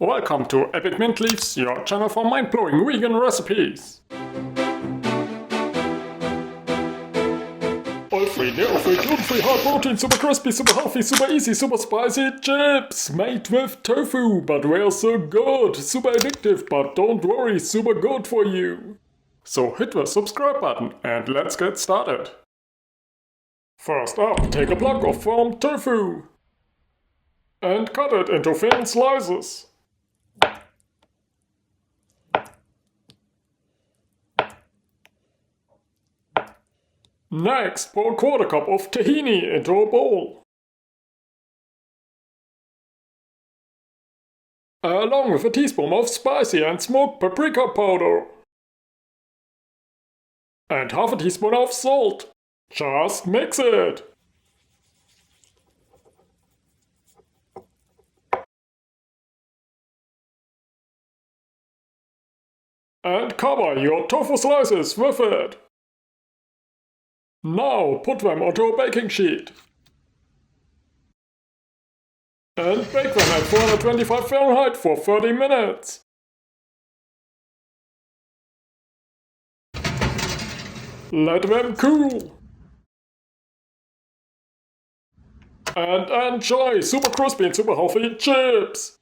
Welcome to Epic Mint Leaves, your channel for mind-blowing vegan recipes. Oil-free, dairy-free, gluten-free, high protein, super crispy, super healthy, super easy, super spicy chips made with tofu, but they're so good, super addictive, but don't worry, super good for you. So hit the subscribe button and let's get started. First up, take a block of firm tofu and cut it into thin slices. Next, pour a quarter cup of tahini into a bowl, along with a teaspoon of spicy and smoked paprika powder, and half a teaspoon of salt. Just mix it. And cover your tofu slices with it. Now put them onto a baking sheet and bake them at 425 Fahrenheit for 30 minutes. Let them cool. And enjoy super crispy and super healthy chips!